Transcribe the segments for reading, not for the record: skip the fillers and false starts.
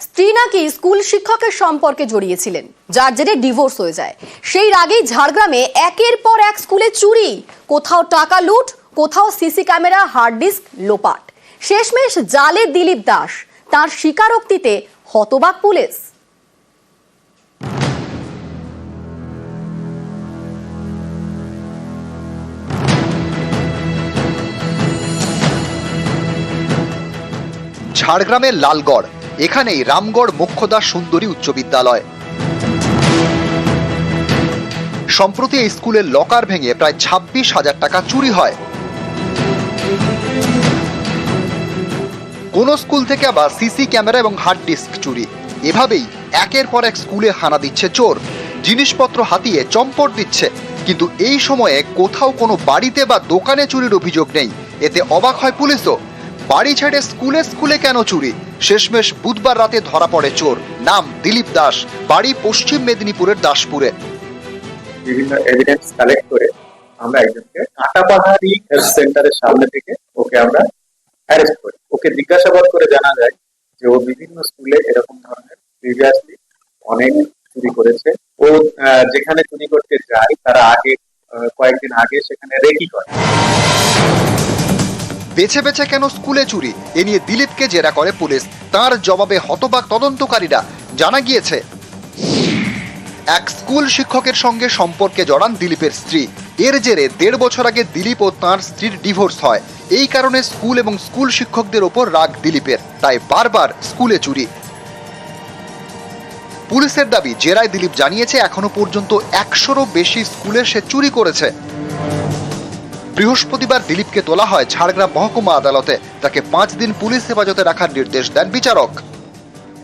স্ত্রী নাকি স্কুল শিক্ষকের সম্পর্কে জড়িয়েছিলেন, যার জেরে ডিভোর্স হয়ে যায়। সেই রাগেই ঝাড়গ্রামে একের পর এক স্কুলে চুরি, কোথাও টাকা লুট, কোথাও সিসি ক্যামেরা, হার্ড ডিস্ক লোপাট। শেষমেশ জালে দিলীপ দাস, তার স্বীকারোক্তিতে হতবাক পুলিশ। ঝাড়গ্রামের লালগড়, এখানেই রামগড় মোক্ষদা সুন্দরী উচ্চ বিদ্যালয়। সম্প্রতি এই স্কুলের লকার ভেঙে প্রায় 26,000 টাকা চুরি হয়। কোন স্কুল থেকে আবার সিসি ক্যামেরা এবং হার্ড ডিস্ক চুরি। এভাবেই একের পর এক স্কুলে হানা দিচ্ছে চোর, জিনিসপত্র হাতিয়ে চম্পট দিচ্ছে। কিন্তু এই সময়ে কোথাও কোনো বাড়িতে বা দোকানে চুরির অভিযোগ নেই। এতে অবাক হয় পুলিশও। বাড়ি ছেড়ে স্কুলে কেন চুরি? শেষমেশ বুধবার রাতে ধরা পড়ে চোর। নাম দিলীপ দাস, বাড়ি পশ্চিম মেদিনীপুরের দাসপুরে। বিভিন্ন এভিডেন্স কালেক্ট করে আমরা একজনকে কাটাপাহাড়ি হেলথ সেন্টারের সামনে থেকে ওকে আমরা অ্যারেস্ট করি। ওকে জিজ্ঞাসাবাদ করে জানা যায় যে ও বিভিন্ন স্কুলে এরকম ধরনের প্রিভিয়াসলি অনেক চুরি করেছে। ও যেখানে চুরি করতে যায় তারা কয়েকদিন আগে সেখানে রেকি করে। বেছে বেছে কেন স্কুলে চুরি, এ নিয়ে দিলীপকে জেরা করে পুলিশ। তার জবাবে হতবাক তদন্তকারীরা। জানা গিয়েছে, এক স্কুল শিক্ষকের সঙ্গে সম্পর্কে জড়ান দিলীপের স্ত্রী। এর জেরে 1.5 বছর আগে দিলীপ ও তাঁর স্ত্রীর ডিভোর্স হয়। এই কারণে স্কুল এবং স্কুল শিক্ষকদের ওপর রাগ দিলীপের, তাই বারবার স্কুলে চুরি। পুলিশের দাবি, জেরায় দিলীপ জানিয়েছে এখনো পর্যন্ত 100-রও বেশি স্কুলে সে চুরি করেছে। বৃহস্পতিবার দিলীপকে তোলা হয় ঝাড়গ্রাম মহকুমা আদালতে। তাকে 5 দিন পুলিশ হেফাজতে রাখার নির্দেশ দেন বিচারক।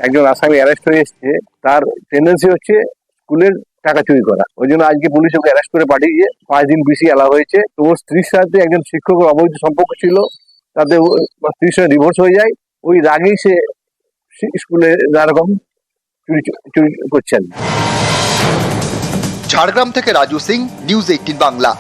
একজন আসামি অ্যারেস্ট হয়ে এসছে, তার টেন্ডেন্সি হচ্ছে স্কুলের টাকা চুরি করা। ওই জন্য আজকে পুলিশ ওকে অ্যারেস্ট করে পাঠিয়ে 5 দিন বেশি এলাও হয়েছে। তো ওর স্ত্রীর সাথে একজন শিক্ষকের অবৈধ সম্পর্ক ছিল, তাতে স্ত্রীর সাথে ডিভোর্স হয়ে যায়। ওই রাগেই সে স্কুলে নানারকম চুরি করছেন। ঝাড়গ্রাম থেকে রাজু সিং, নিউজ 18 বাংলা।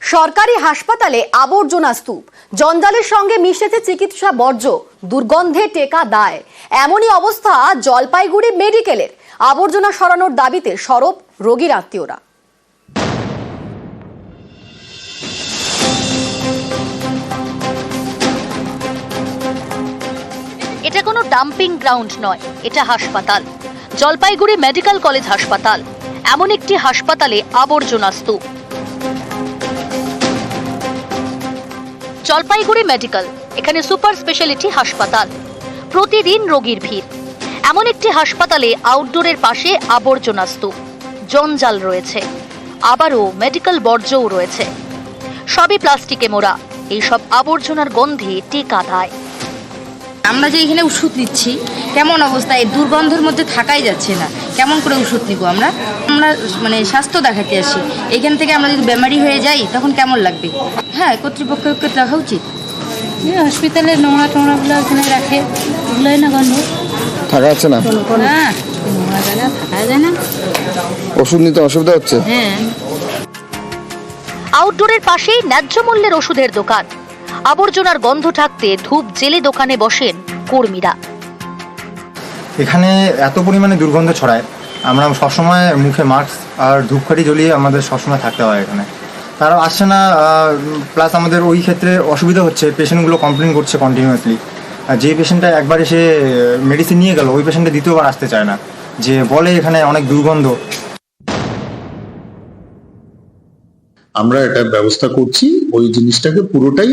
সরকারি হাসপাতালে আবর্জনা স্তূপ, জঞ্জালের সঙ্গে মিশেছে চিকিৎসা বর্জ্য, দুর্গন্ধে টেকা দায়। এমনই অবস্থা জলপাইগুড়ি মেডিকেলের। আবর্জনা সরানোর দাবিতে সরব রোগীর আত্মীয়রা। এটা কোনো ডাম্পিং গ্রাউন্ড নয়, এটা হাসপাতাল, জলপাইগুড়ি মেডিকেল কলেজ হাসপাতাল। এমন একটি হাসপাতালে আবর্জনা স্তূপ। জলপাইগুড়ি মেডিকেল, এখানে সুপার স্পেশালিটি হাসপাতাল। প্রতিদিন রোগীর ভিড়। এমন একটি হাসপাতালে আউটডোরের পাশে আবর্জনা স্তূপ, জঞ্জাল রয়েছে, আবারও মেডিকেল বর্জ্যও রয়েছে। সবই প্লাস্টিকে মোড়া। এইসব আবর্জনার গন্ধে টেকা দায়। আমরা যে এখানে ওষুধ নিচ্ছি, কেমন অবস্থায় দুর্গন্ধের মধ্যে থাকাই যাচ্ছে না। কেমন করে ওষুধ নিব আমরা? মানে স্বাস্থ্য দেখাতে আসি, এখান থেকে আমরা যদি বেমারি হয়ে যাই তখন কেমন লাগবে? হ্যাঁ, কর্তৃপক্ষকে দেখা উচিত। হসপিটালে নোংরা টোংরাগুলো ওখানে রাখে, ওগুলোই না গন্ধ থাকা যাচ্ছে না। হ্যাঁ, নোংরা জায়গা থাকা যায় না। ওষুধ নিতে অসুবিধা হচ্ছে। হ্যাঁ, আউটডোরের পাশেই ন্যায্য মূল্যের ওষুধের দোকান। আবর্জনার গন্ধ ঢাকতে ধূপ জেলে দোকানে বসেন কর্মীরা। এখানে এত পরিমাণে দুর্গন্ধ ছড়ায়, আমরা সবসময় মুখে মাস্ক আর ধূপকাঠি জ্বলিয়ে আমাদের সবসময় থাকতে হয় এখানে। তারা আসছে না, প্লাস আমাদের ওই ক্ষেত্রে অসুবিধা হচ্ছে। পেশেন্টগুলো কমপ্লেন করছে কন্টিনিউয়াসলি। যে পেশেন্টটা একবার এসে মেডিসিন নিয়ে গেল, ওই পেশেন্টটা দ্বিতীয়বার আসতে চায় না, যে বলে এখানে অনেক দুর্গন্ধ। আমরা এটা ব্যবস্থা করছি ওই জিনিসটাকে পুরোটাই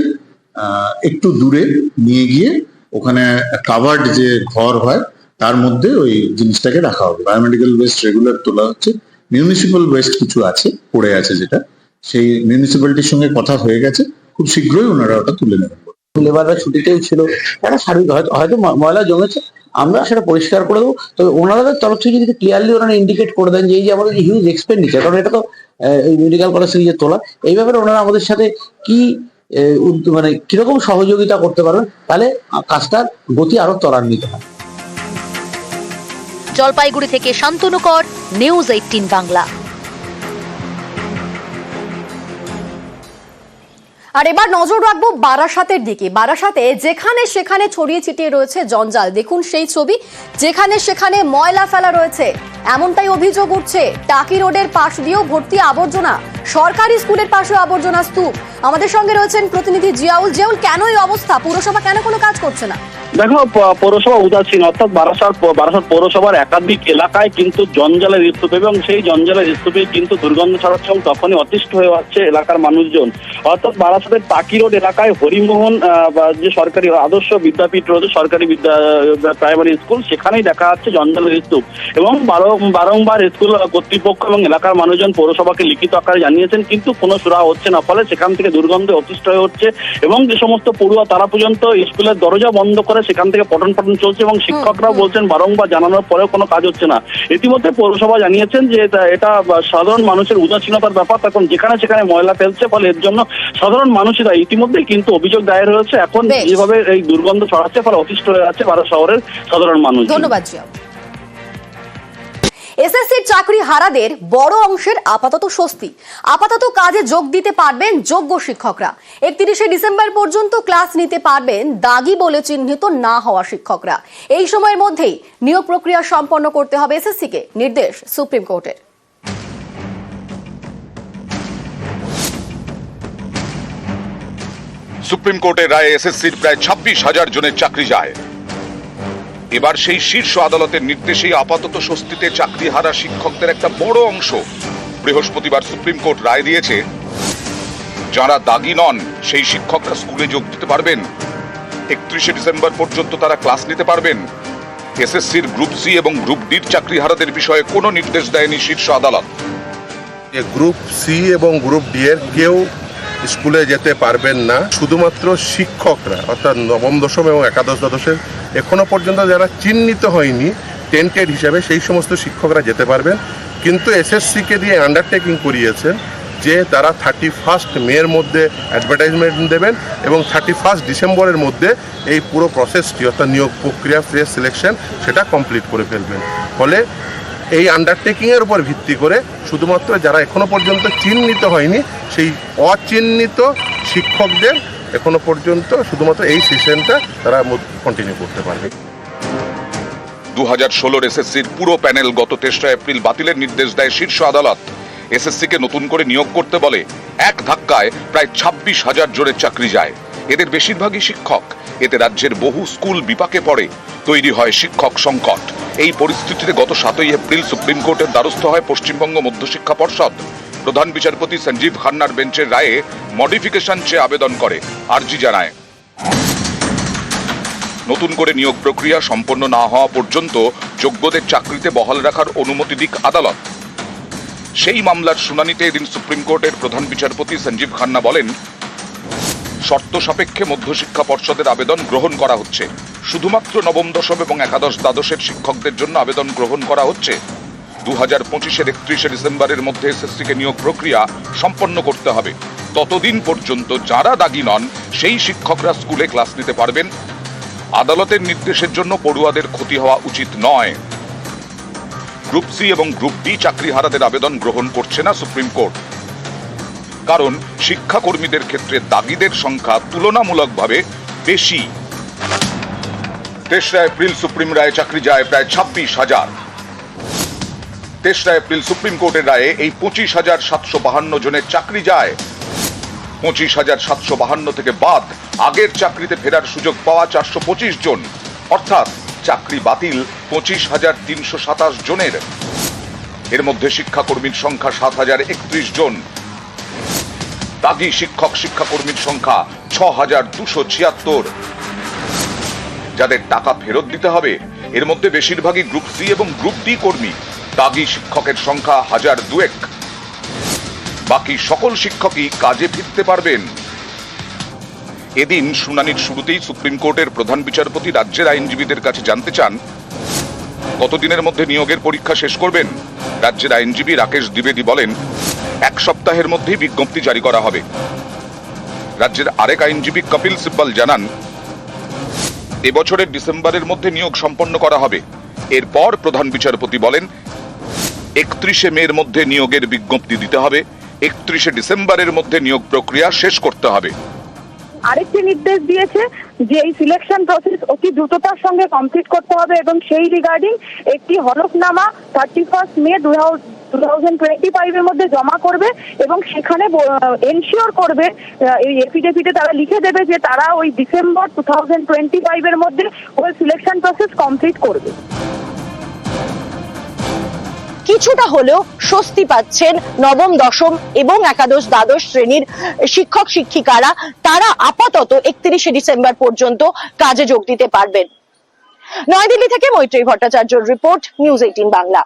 একটু দূরে নিয়ে গিয়ে ওখানে কাভার্ড যে ঘর হয় তার মধ্যে ওই জিনিসটাকে রাখা হবে। বায়োমেডিক্যাল ওয়েস্ট রেগুলার তোলা হচ্ছে। মিউনিসিপ্যাল ওয়েস্ট কিছু আছে, পড়ে আছে, যেটা সেই মিউনিসিপ্যালিটির সঙ্গে কথা হয়ে গেছে, খুব শীঘ্রই ওনারা ওটা তুলে নেবেন। লেবাররা ছুটিতেও ছিল, একটা স্বাভাবিক হয়তো ময়লা জমেছে, আমরা সেটা পরিষ্কার করে দেবো। তবে ওনাদের তরফ থেকে যদি ক্লিয়ারলি ওনারা ইন্ডিকেট করে দেন যে এই যে আমাদের হিউজ এক্সপেন্ডিচার, কারণ এটা তো এই মেডিকেল কলেজ থেকে যে তোলা, এই ব্যাপারে ওনারা আমাদের সাথে কি মানে কিরকম সহযোগিতা করতে পারবেন, তাহলে কাজটার গতি আরো ত্বরান্বিত হয়। জলপাইগুড়ি থেকে শান্তনু কর, নিউজ 18 বাংলা। আর এবার নজর রাখবো বারাসাতের দিকে। বারাসাতে যেখানে সেখানে ছড়িয়ে ছিটিয়ে রয়েছে জঞ্জাল। দেখুন সেই ছবি, যেখানে সেখানে ময়লা ফেলা রয়েছে, এমনটাই অভিযোগ উঠছে। টাকি রোডের পাশ দিয়েও ভর্তি আবর্জনা, সরকারি স্কুলের পাশেও আবর্জনা স্তূপ। আমাদের সঙ্গে রয়েছেন প্রতিনিধি জিয়াউল। জিয়াউল, কেন এই অবস্থা? পুরসভা কেন কোনো কাজ করছে না? দেখো, পৌরসভা উদাসীন, অর্থাৎ বারাসাত পৌরসভার একাধিক এলাকায় কিন্তু জঞ্জালের স্তূপ, এবং সেই জঞ্জালের স্তূপে কিন্তু দুর্গন্ধ ছড়াচ্ছে এবং তখনই অতিষ্ঠ হয়ে যাচ্ছে এলাকার মানুষজন। অর্থাৎ বারাসাতের টাকি রোড এলাকায় হরিমোহন যে সরকারি আদর্শ বিদ্যাপীঠ রয়েছে, সরকারি প্রাইমারি স্কুল, সেখানেই দেখা যাচ্ছে জঞ্জালের স্তূপ। এবং বারংবার স্কুল কর্তৃপক্ষ এবং এলাকার মানুষজন পৌরসভাকে লিখিত আকারে জানিয়েছেন, কিন্তু কোনো সুরাহা হচ্ছে না। ফলে সেখান থেকে দুর্গন্ধে অতিষ্ঠ হয়ে হচ্ছে এবং যে সমস্ত পড়ুয়া তারা পর্যন্ত স্কুলের দরজা বন্ধ করে সেখান থেকে পঠন চলছে, এবং শিক্ষকরাও বলছেন বারংবার জানানোর পরেও কোনো কাজ হচ্ছে না। ইতিমধ্যে পৌরসভা জানিয়েছেন যে এটা সাধারণ মানুষের উদাসীনতার ব্যাপার, তখন যেখানে সেখানে ময়লা ফেলছে, ফলে এর জন্য সাধারণ মানুষেরা ইতিমধ্যে কিন্তু অভিযোগ দায়ের হয়েছে। এখন যেভাবে এই দুর্গন্ধ ছড়াচ্ছে, ফলে অতিষ্ঠ হয়ে যাচ্ছে বারাসাত শহরের সাধারণ মানুষ। ধন্যবাদ জিয়া। এসএসসির চাকরি হারাদের বড় অংশের আপাতত স্বস্তি। আপাতত কাজে যোগ দিতে পারবেন যোগ্য শিক্ষকরা। 31শে ডিসেম্বর পর্যন্ত ক্লাস নিতে পারবেন দাগি বলে চিহ্নিত না হওয়া শিক্ষকরা। এই সময়ের মধ্যেই নিয়োগ প্রক্রিয়া সম্পন্ন করতে হবে এসএসসিকে, নির্দেশ সুপ্রিম কোর্টের। সুপ্রিম কোর্টের রায়ে এসএসসির প্রায় 26,000 জনের চাকরি যায়। এবার সেই শীর্ষ আদালতের নির্দেশেই আপাতত স্বস্তিতে চাকরি হারা শিক্ষকদের একটা বড় অংশ। বৃহস্পতিবার সুপ্রিম কোর্ট রায় দিয়েছে, যারা দাগি নন সেই শিক্ষকরা স্কুলে যোগ দিতে পারবেন। 31শে ডিসেম্বর পর্যন্ত তারা ক্লাস নিতে পারবেন। এসএসসির গ্রুপ সি এবং গ্রুপ ডির চাকরি হারাদের বিষয়ে কোনো নির্দেশ দেয়নি শীর্ষ আদালত। গ্রুপ সি এবং গ্রুপ ডি এর কেউ স্কুলে যেতে পারবেন না, শুধুমাত্র শিক্ষকরা, অর্থাৎ নবম দশম এবং একাদশ দ্বাদশের এখনো পর্যন্ত যারা চিহ্নিত হয়নি টেন্টেড হিসাবে, সেই সমস্ত শিক্ষকরা যেতে পারবেন। কিন্তু এসএসসিকে দিয়ে আন্ডারটেকিং করিয়েছেন যে তারা 31 মের মধ্যে অ্যাডভার্টাইজমেন্ট দেবেন এবং 31 ডিসেম্বরের মধ্যে এই পুরো প্রসেসটি, অর্থাৎ নিয়োগ প্রক্রিয়া, ফ্রেশ সিলেকশন, সেটা কমপ্লিট করে ফেলবেন। ফলে এই আন্ডারটেকিংয়ের উপর ভিত্তি করে শুধুমাত্র যারা এখনো পর্যন্ত চিহ্নিত হয়নি সেই অচিহ্নিত শিক্ষকদের এখনো পর্যন্ত শুধুমাত্র এই সেশনটা তারা কন্টিনিউ করতে পারবে। 2016 এসএসসির পুরো প্যানেল গত 3রা এপ্রিল বাতিলের নির্দেশ দেয় শীর্ষ আদালত। এসএসসিকে নতুন করে নিয়োগ করতে বলে। এক ধাক্কায় প্রায় 26,000 জনের চাকরি যায়। এদের বেশিরভাগই শিক্ষক। এতে রাজ্যের বহু স্কুল বিপাকে পড়ে, তৈরি হয় শিক্ষক সংকট। এই পরিস্থিতিতে গত 7ই এপ্রিল সুপ্রিম কোর্টের দ্বারস্থ হয় পশ্চিমবঙ্গ মধ্যশিক্ষা পর্ষদ। প্রধান বিচারপতি সঞ্জীব খান্নার বেঞ্চের রায়ে মডিফিকেশন চেয়ে আবেদন করে, আর্জি জানায়। নতুন করে নিয়োগ প্রক্রিয়া সম্পন্ন না হওয়া পর্যন্ত যোগ্যদের চাকরিতে বহাল রাখার অনুমতি দিক আদালত। সেই মামলার শুনানিতে এদিন সুপ্রিম কোর্টের প্রধান বিচারপতি সঞ্জীব খান্না বলেন, শর্ত সাপেক্ষে মধ্যশিক্ষা পর্ষদের আবেদন গ্রহণ করা হচ্ছে। শুধুমাত্র নবম দশম এবং একাদশ দ্বাদশের শিক্ষকদের জন্য আবেদন গ্রহণ করা হচ্ছে। 2025-এর 31শে ডিসেম্বরের মধ্যে এসএসসিকে নিয়োগ প্রক্রিয়া সম্পন্ন করতে হবে। ততদিন পর্যন্ত যারা দাগি নন সেই শিক্ষকরা স্কুলে ক্লাস নিতে পারবেন। আদালতের নির্দেশের জন্য পড়ুয়াদের ক্ষতি হওয়া উচিত নয়। গ্রুপ সি এবং গ্রুপ ডি চাকরি হারাদের আবেদন গ্রহণ করছে না সুপ্রিম কোর্ট, কারণ শিক্ষাকর্মীদের ক্ষেত্রে দাগিদের সংখ্যা তুলনামূলকভাবে বেশি। 3রা এপ্রিল সুপ্রিম রায়ে চাকরি যায় প্রায় 26,000। 3রা এপ্রিল সুপ্রিম কোর্টের রায়ে এই 25,752 জনের চাকরি যায়। 25,752 থেকে বাদ আগের চাকরিতে ফেরার সুযোগ পাওয়া 425 জন, অর্থাৎ চাকরি বাতিল 25,327 জনের। এর মধ্যে শিক্ষাকর্মীর সংখ্যা 7,031 জন। দাগি শিক্ষক শিক্ষাকর্মীর সংখ্যা 6,276। যাদের টাকা ফেরত দিতে হবে এর মধ্যে বেশিরভাগই গ্রুপ সি এবং গ্রুপ ডি কর্মী। দাগি শিক্ষকের সংখ্যা 1,002। বাকি সকল শিক্ষকই কাজে ফিরতে পারবেন। এদিন শুনানির শুরুতেই সুপ্রিম কোর্টের প্রধান বিচারপতি রাজ্যের আইনজীবীদের কাছে জানতে চান, কতদিনের মধ্যে নিয়োগের পরীক্ষা শেষ করবেন। রাজ্যের আইনজীবী রাকেশ দ্বিবেদী বলেন, 1 সপ্তাহের মধ্যেই বিজ্ঞপ্তি জারি করা হবে। রাজ্যের আরেক আইনজীবী কপিল সিব্বল জানান, এবছরের ডিসেম্বরের মধ্যে নিয়োগ সম্পন্ন করা হবে। এরপর প্রধান বিচারপতি বলেন, 31শে মের মধ্যে নিয়োগের বিজ্ঞপ্তি দিতে হবে। 31শে ডিসেম্বরের মধ্যে নিয়োগ প্রক্রিয়া শেষ করতে হবে। আরেকটি নির্দেশ দিয়েছে যে এই সিলেকশন প্রসেস অতি দ্রুততার সঙ্গে কমপ্লিট করতে হবে এবং সেই রিগার্ডিং একটি হলফনামা 31 মে 2025 এর মধ্যে জমা করবে এবং সেখানে এনশিওর করবে, এই এফিডেভিটে তারা লিখে দেবে যে তারা ওই ডিসেম্বর 2025 এর মধ্যে ওই সিলেকশন প্রসেস কমপ্লিট করবে। কিছুটা হলেও স্বস্তি পাচ্ছেন নবম, দশম এবং একাদশ, দ্বাদশ শ্রেণীর শিক্ষক শিক্ষিকারা। তারা আপাতত 31শে ডিসেম্বর পর্যন্ত কাজে যোগ দিতে পারবেন। নয়াদিল্লি থেকে মৈত্রী ভট্টাচার্যর রিপোর্ট, নিউজ 18 বাংলা।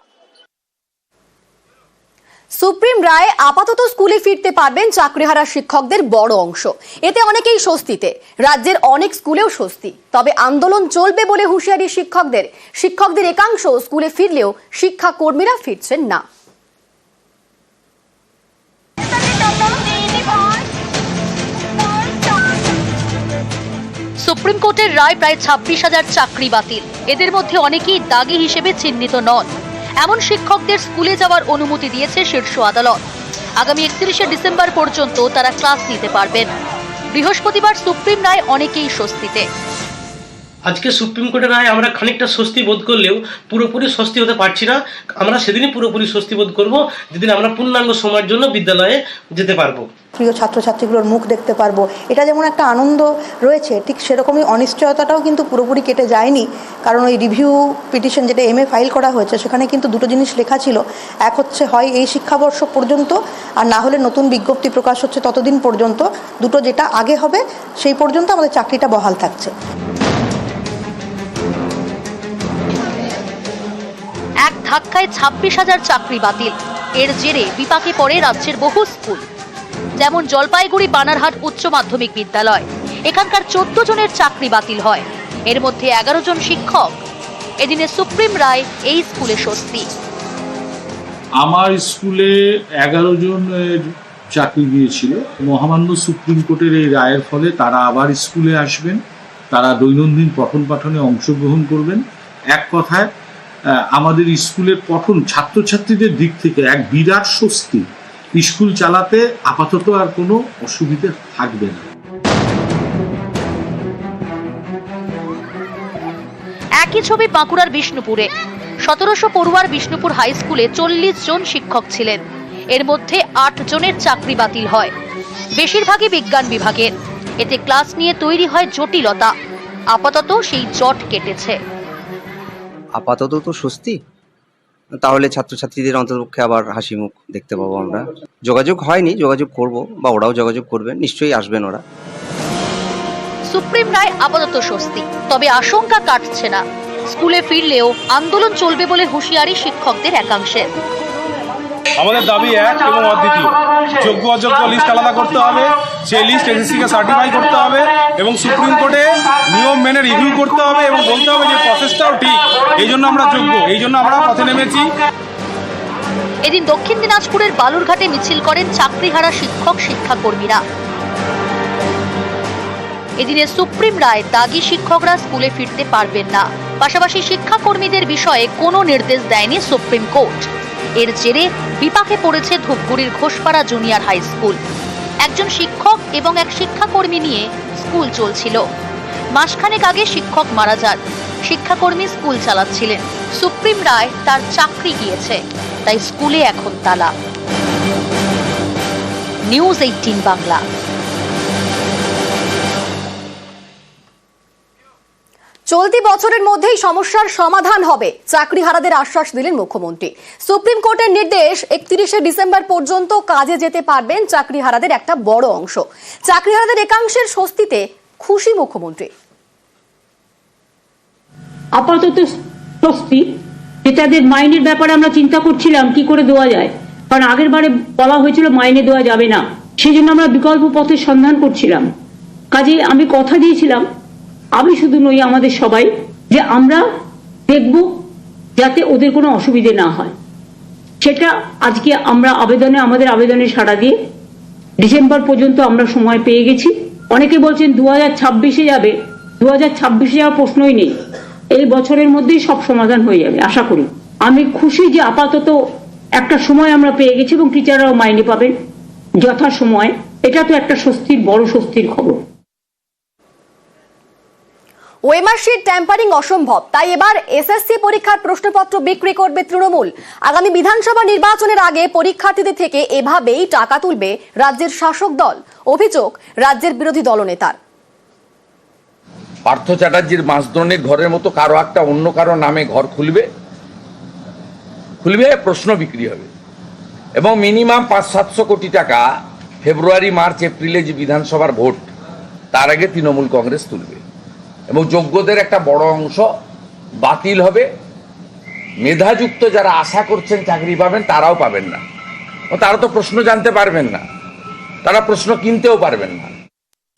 সুপ্রিম রায় আপাতত স্কুলে ফিরতে পারবেন চাকরিহারা শিক্ষকদের বড় অংশ। এতে অনেকেই স্বস্তিতে, রাজ্যের অনেক স্কুলেও স্বস্তি। তবে আন্দোলন চলবে বলে হুঁশিয়ারি শিক্ষকদের একাংশ স্কুলে ফিরলেও শিক্ষা কর্মীরা ফিরছেন না। সুপ্রিম কোর্টের রায় প্রায় 26,000 চাকরি বাতিল। এদের মধ্যে অনেকেই দাগি হিসেবে চিহ্নিত নন। এমন শিক্ষকদের স্কুলে যাওয়ার অনুমতি দিয়েছে শীর্ষ আদালত। আগামী 31শে ডিসেম্বর পর্যন্ত তারা ক্লাস নিতে পারবেন। বৃহস্পতিবার সুপ্রিম রায় অনেকেই স্বস্তিতে। আজকে সুপ্রিম কোর্টের রায় আমরা খানিকটা স্বস্তি বোধ করলেও পুরোপুরি স্বস্তি হতে পারছি না। আমরা সেদিনই পুরোপুরি স্বস্তি বোধ করব যেদিন আমরা পূর্ণাঙ্গ সময়ের জন্য বিদ্যালয়ে যেতে পারবো, প্রিয় ছাত্রছাত্রীগুলোর মুখ দেখতে পারবো। এটা যেমন একটা আনন্দ রয়েছে, ঠিক সেরকমই অনিশ্চয়তাটাও কিন্তু পুরোপুরি কেটে যায়নি। কারণ ওই রিভিউ পিটিশন যেটা MA ফাইল করা হয়েছে সেখানে কিন্তু দুটো জিনিস লেখা ছিল। এক হচ্ছে হয় এই শিক্ষাবর্ষ পর্যন্ত, আর না হলে নতুন বিজ্ঞপ্তি প্রকাশ হচ্ছে ততদিন পর্যন্ত। দুটো যেটা আগে হবে সেই পর্যন্ত আমাদের চাকরিটা বহাল থাকছে। এক ধাক্কায় 26,000 চাকরি বাতিল। এর জেরে বিপাকে পড়ে রাজ্যের বহু স্কুল, যেমন জলপাইগুড়ি বানারহাট উচ্চ মাধ্যমিক বিদ্যালয়। এখানকার 14 জনের চাকরি বাতিল হয়, এর মধ্যে 11 জন শিক্ষক। এদিনে সুপ্রিম রায় এই স্কুলে স্বস্তি। আমার স্কুলে 11 জনের চাকরি গিয়েছিল। মহামান্য সুপ্রিম কোর্টের এই রায়ের ফলে তারা আবার স্কুলে আসবেন, তারা দৈনন্দিন পঠন পাঠনে অংশগ্রহণ করবেন। এক কথায় আমাদের স্কুলের পঠন ছাত্রছাত্রীদের দিক থেকে এক বিরাট স্বস্তি। স্কুল চালাতে আপাতত আর কোনো অসুবিধা থাকবে না। একই ছবি বাঁকুড়ার বিষ্ণুপুরে। 1700 পড়ুয়ার বিষ্ণুপুর হাই স্কুলে 40 জন শিক্ষক ছিলেন। এর মধ্যে 8 জনের চাকরি বাতিল হয়, বেশিরভাগই বিজ্ঞান বিভাগের। এতে ক্লাস নিয়ে তৈরি হয় জটিলতা। আপাতত সেই জট কেটেছে। আপাতত তো স্বস্তি, তাহলে ছাত্রছাত্রীদের অন্ততপক্ষে আবার হাসি মুখ দেখতে পাবো আমরা। যোগাযোগ হয়নি, যোগাযোগ করব, বা ওরাও যোগাযোগ করবেন, নিশ্চয়ই আসবেন ওরা। সুপ্রিম রায় আপাতত স্বস্তি, তবে আশঙ্কা কাটছে না। স্কুলে ফিরলেও আন্দোলন চলবে বলে হুঁশিয়ারি শিক্ষকদের একাংশের। আমাদের দাবি এক এবং অদ্বিতীয়, যোগ্য অযোগ্য লিস্ট আলাদা করতে হবে, সেই লিস্ট এসএসসিকে সার্টিফাই করতে হবে এবং সুপ্রিম কোর্টে নিয়ম মেনে রিভিউ করতে হবে এবং বলতে হবে যে প্রসেসটাও ঠিক। এই জন্য আমরা যোগ্য, এই জন্য আমরা পথে নেমেছি। এদিন দক্ষিণ দিনাজপুরের বালুরঘাটে মিছিল করেন চাকরিহারা শিক্ষক শিক্ষাকর্মীরা। এদিনে সুপ্রিম রায় দাগি শিক্ষকরা স্কুলে ফিরতে পারবেন না। পাশাপাশি শিক্ষাকর্মীদের বিষয়ে কোনো নির্দেশ দেয়নি সুপ্রিম কোর্ট। এর জেরে বিপাকে পড়েছে ধূপগুড়ির ঘোষপাড়া জুনিয়র হাই স্কুল। একজন শিক্ষক এবং এক শিক্ষাকর্মী নিয়ে স্কুল চলছিল। মাসখানেক আগে শিক্ষক মারা যান, শিক্ষাকর্মী স্কুল চালাচ্ছিলেন। সুপ্রিম রায় তার চাকরি গিয়েছে, তাই স্কুলে এখন তালা। নিউজ 18 বাংলা। চলতি বছরের মধ্যেই সমস্যার সমাধান হবে, চাকরিহারাদের আশ্বাস দিলেন মুখ্যমন্ত্রী। সুপ্রিম কোর্টের নির্দেশ 31শে ডিসেম্বর পর্যন্ত কাজে যেতে পারবেন চাকরিহারাদের একটা বড় অংশ। চাকরিহারাদের একাংশের স্বস্তিতে খুশি মুখ্যমন্ত্রী। আপাতত স্বস্তি, যেটাদের মাইনের ব্যাপারে আমরা চিন্তা করছিলাম কি করে দেওয়া যায়, কারণ আগের বারে বলা হয়েছিল মাইনে দেওয়া যাবে না, সেই জন্য আমরা বিকল্প পথের সন্ধান করছিলাম। কাজে আমি কথা দিয়েছিলাম, আমি শুধু নই, আমাদের সবাই, যে আমরা দেখব যাতে ওদের কোনো অসুবিধে না হয়। সেটা আজকে আমরা আমাদের আবেদনে সাড়া দিয়ে ডিসেম্বর পর্যন্ত আমরা সময় পেয়ে গেছি। অনেকে বলছেন 2026-এ যাবে, 2026-এ যাওয়ার প্রশ্নই নেই, এই বছরের মধ্যেই সব সমাধান হয়ে যাবে আশা করি। আমি খুশি যে আপাতত একটা সময় আমরা পেয়ে গেছি এবং টিচাররাও মাইনে পাবেন। যথাসময়, এটা তো একটা স্বস্তির, বড় স্বস্তির খবর। ওএমআর-শিট ট্যাম্পারিং অসম্ভব, তাই এবার এসএসসি পরীক্ষার প্রশ্নপত্র বিক্রি করবে তৃণমূল। আগামী বিধানসভা নির্বাচনের আগে পরীক্ষার্থীদের থেকে এভাবেই টাকা তুলবে রাজ্যের শাসক দল। অভিযোগ রাজ্যের বিরোধী দলনেতার। পার্থ চ্যাটার্জির মাসদ্রোণীর ঘরের মতো কারো একটা অন্য কারো নামে ঘর খুলবে, প্রশ্ন বিক্রি হবে এবং মিনিমাম 500-700 কোটি টাকা ফেব্রুয়ারি, মার্চ, এপ্রিলে যে বিধানসভার ভোট তার আগে তৃণমূল কংগ্রেস তুলবে এবং যোগ্যদের একটা বড় অংশ বাতিল হবে। মেধাযুক্ত যারা আশা করছেন চাকরি পাবেন তারাও পাবেন না, তারা তো প্রশ্ন জানতে পারবেন না, তারা প্রশ্ন কিনতেও পারবেন না।